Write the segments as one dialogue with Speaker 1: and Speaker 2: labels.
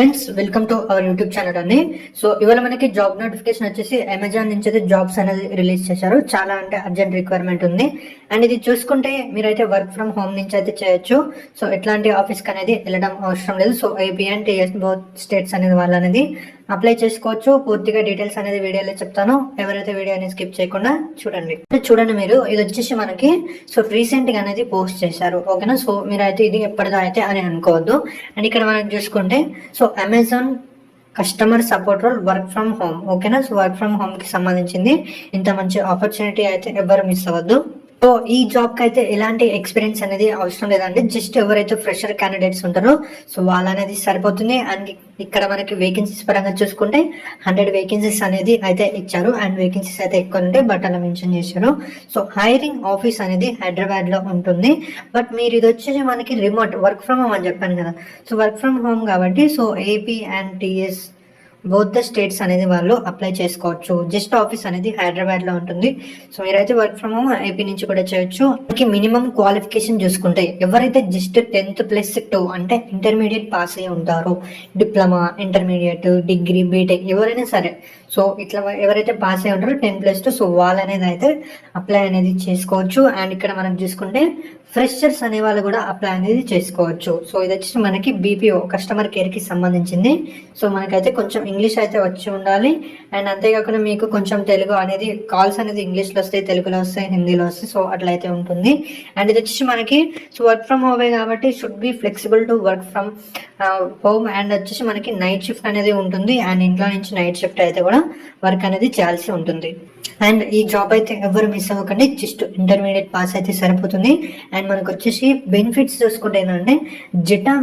Speaker 1: Friends, welcome to our YouTube channel అండి. So ఇవాళ మనకి జాబ్ నోటిఫికేషన్ వచ్చేసి అమెజాన్ నుంచి అయితే జాబ్స్ అనేది రిలీజ్ చేశారు. చాలా అంటే అర్జెంట్ రిక్వైర్మెంట్ ఉంది. అండ్ ఇది చూసుకుంటే మీరైతే వర్క్ ఫ్రమ్ హోమ్ నుంచి అయితే చేయొచ్చు. సో ఎట్లాంటి ఆఫీస్కి అనేది వెళ్ళడం అవసరం లేదు. So AP and TS both states అనేది వాళ్ళు అనేది అప్లై చేసుకోవచ్చు. పూర్తిగా డీటెయిల్స్ అనేది వీడియోలో చెప్తాను. ఎవరైతే వీడియో అనేది స్కిప్ చేయకుండా చూడండి మీరు ఇది వచ్చేసి మనకి సో రీసెంట్ గా అనేది పోస్ట్ చేశారు. ఓకేనా, సో మీరైతే ఇది ఎప్పటిదో అయితే అని అనుకోవద్దు. అండ్ ఇక్కడ మనం చూసుకుంటే so Amazon customer support role work from home. ఓకేనా, సో వర్క్ ఫ్రమ్ హోమ్ కి సంబంధించింది. ఇంత మంచి ఆపర్చునిటీ అయితే ఎవరు మిస్ అవ్వద్దు. సో ఈ జాబ్ కి అయితే ఎలాంటి ఎక్స్పీరియన్స్ అనేది అవసరం లేదండి. జస్ట్ ఎవరైతే ఫ్రెషర్ క్యాండిడేట్స్ ఉంటారో సో వాళ్ళ అనేది సరిపోతుంది. అండ్ ఇక్కడ మనకి వేకెన్సీస్ పరంగా చూసుకుంటే 100 వేకెన్సీస్ అనేది అయితే ఇచ్చారు. అండ్ వేకెన్సీస్ అయితే ఎక్కువ ఉంటే బట్ అలా మెన్షన్ చేశారు. సో హైరింగ్ ఆఫీస్ అనేది హైదరాబాద్ లో ఉంటుంది. బట్ మీరు ఇది వచ్చేసి మనకి రిమోట్ వర్క్ ఫ్రమ్ హోమ్ అని చెప్పాను కదా. సో వర్క్ ఫ్రమ్ హోమ్ కాబట్టి so AP and TS both the states అనేది వాళ్ళు అప్లై చేసుకోవచ్చు. జస్ట్ ఆఫీస్ అనేది హైదరాబాద్ లో ఉంటుంది. సో మీరైతే వర్క్ ఫ్రమ్ హోమ్ ఏపీ నుంచి కూడా చేయొచ్చు. మినిమం క్వాలిఫికేషన్ చూసుకుంటే ఎవరైతే జస్ట్ 10th+2 అంటే ఇంటర్మీడియట్ పాస్ అయ్యి ఉంటారో, డిప్లొమా, ఇంటర్మీడియట్, డిగ్రీ, బీటెక్ ఎవరైనా సరే సో ఇట్లా ఎవరైతే పాస్ అయ్యి ఉంటారో 10+2 సో వాళ్ళు అనేది అయితే అప్లై అనేది చేసుకోవచ్చు. అండ్ ఇక్కడ మనం చూసుకుంటే ఫ్రెషర్స్ అనే వాళ్ళు కూడా అప్లై అనేది చేసుకోవచ్చు. సో ఇది వచ్చి మనకి బీపీఓ కస్టమర్ కేర్ కి సంబంధించింది. సో మనకైతే కొంచెం ఇంగ్లీష్ అయితే వచ్చి ఉండాలి. అండ్ అంతేకాకుండా మీకు కొంచెం తెలుగు అనేది కాల్స్ అనేది ఇంగ్లీష్లో వస్తాయి, తెలుగులో వస్తాయి, హిందీలో వస్తాయి. సో అట్లయితే ఉంటుంది. అండ్ ఇది వచ్చి మనకి సో వర్క్ ఫ్రమ్ హోమే కాబట్టి should be flexible to work from home. And వచ్చేసి మనకి నైట్ షిఫ్ట్ అనేది ఉంటుంది. అండ్ ఇంట్లో నుంచి నైట్ షిఫ్ట్ అయితే కూడా వర్క్ అనేది చేయాల్సి ఉంటుంది. అండ్ ఈ జాబ్ అయితే ఎవరు మిస్ అవ్వకండి. జస్ట్ ఇంటర్మీడియట్ పాస్ అయితే సరిపోతుంది. అండ్ మనకు వచ్చేసి బెనిఫిట్స్ చూసుకుంటే ఏంటంటే జెటా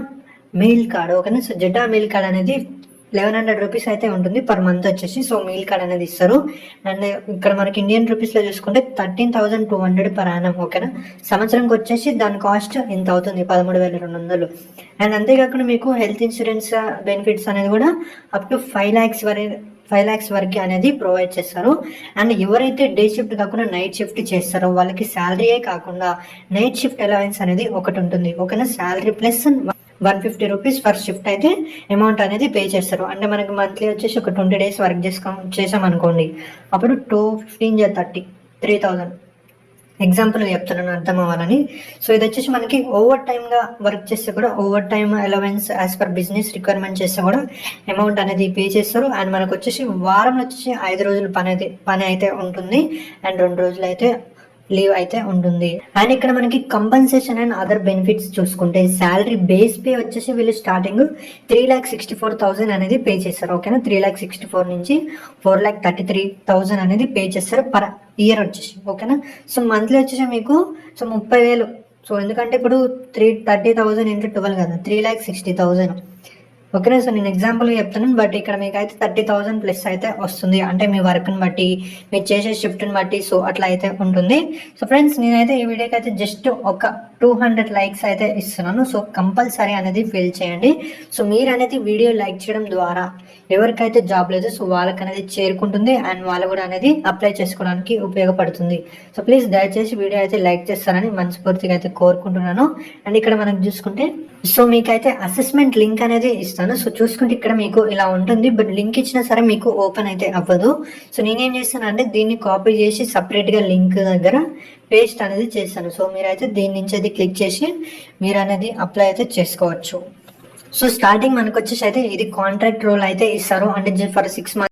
Speaker 1: మెయిల్ కార్డ్. ఓకేనా, సో జెటా మెయిల్ కార్డ్ అనేది 1100 రూపీస్ అయితే ఉంటుంది పర్ మంత్ వచ్చేసి. సో మెయిల్ కార్డ్ అనేది ఇస్తారు. అండ్ ఇక్కడ మనకి ఇండియన్ రూపీస్ లో చూసుకుంటే 13,200 పర్ యానం. ఓకేనా, సంవత్సరంకి వచ్చేసి దాని కాస్ట్ ఎంత అవుతుంది, 13,200. అండ్ అంతేకాకుండా మీకు హెల్త్ ఇన్సూరెన్స్ బెనిఫిట్స్ అనేది కూడా అప్ టు 5 lakhs వరకు అనేది ప్రొవైడ్ చేస్తారు. అండ్ ఎవరైతే డే షిఫ్ట్ కాకుండా నైట్ షిఫ్ట్ చేస్తారో వాళ్ళకి శాలరీయే కాకుండా నైట్ షిఫ్ట్ అలవెన్స్ అనేది ఒకటి ఉంటుంది. ఓకేనా, salary plus 150 rupees per shift అయితే అమౌంట్ అనేది పే చేస్తారు. అంటే మనకి మంత్లీ వచ్చేసి ఒక 20 days వర్క్ చేసామనుకోండి, అప్పుడు 215 30 3,000 ఎగ్జాంపుల్ చెప్తున్నాను అర్థం అవ్వాలని. సో ఇది వచ్చేసి మనకి ఓవర్ టైమ్ గా వర్క్ చేస్తే కూడా over time allowance as per business requirement చేస్తే కూడా అమౌంట్ అనేది పే చేస్తారు. అండ్ మనకు వచ్చేసి వారంలో వచ్చేసి 5 రోజులు పని అయితే ఉంటుంది. అండ్ 2 రోజులు అయితే లీవ్ అయితే ఉంటుంది. అండ్ ఇక్కడ మనకి కంపెన్సేషన్ అండ్ అదర్ బెనిఫిట్స్ చూసుకుంటే శాలరీ బేస్ పే వచ్చేసి వీళ్ళు స్టార్టింగ్ 3,64,000 అనేది పే చేస్తారు. ఓకేనా, 3,64,000 నుంచి 4,33,000 అనేది పే చేస్తారు పర్ ఇయర్ వచ్చేసి. ఓకేనా, సో మంత్లీ వచ్చేసి మీకు సో 30,000. సో ఎందుకంటే ఇప్పుడు 30,000 into 12 కదా, 3,60,000. ఓకేనా, సో నేను ఎగ్జాంపుల్ చెప్తున్నాను. బట్ ఇక్కడ మీకు అయితే 30,000 ప్లస్ అయితే వస్తుంది. అంటే మీ వర్క్ని బట్టి, మీరు చేసే షిఫ్ట్ని బట్టి సో అట్లా అయితే ఉంటుంది. సో ఫ్రెండ్స్, నేనైతే ఈ వీడియోకి అయితే జస్ట్ ఒక 200 లైక్స్ అయితే ఇస్తున్నాను. సో కంపల్సరీ అనేది ఫిల్ చేయండి. సో మీరు అనేది వీడియో లైక్ చేయడం ద్వారా ఎవరికైతే జాబ్ లేదు సో వాళ్ళకి అనేది చేరుకుంటుంది. అండ్ వాళ్ళు కూడా అనేది అప్లై చేసుకోవడానికి ఉపయోగపడుతుంది. సో ప్లీజ్ దయచేసి వీడియో అయితే లైక్ చేస్తారని మనస్ఫూర్తిగా అయితే కోరుకుంటున్నాను. అండ్ ఇక్కడ మనం చూసుకుంటే సో మీకైతే అసెస్మెంట్ లింక్ అనేది ఇస్తాను. సో చూసుకుంటే ఇక్కడ మీకు ఇలా ఉంటుంది. బట్ లింక్ ఇచ్చినా సరే మీకు ఓపెన్ అయితే అవ్వదు. సో నేనేం చేస్తాను అంటే దీన్ని కాపీ చేసి సపరేట్ గా లింక్ దగ్గర పేస్ట్ అనేది చేస్తాను. సో మీరైతే దీని నుంచి అయితే క్లిక్ చేసి మీరు అనేది అప్లై అయితే చేసుకోవచ్చు. సో స్టార్టింగ్ మనకు వచ్చేసి అయితే ఇది కాంట్రాక్ట్ రోల్ అయితే ఇస్తారు. అంటే ఫర్ 6 months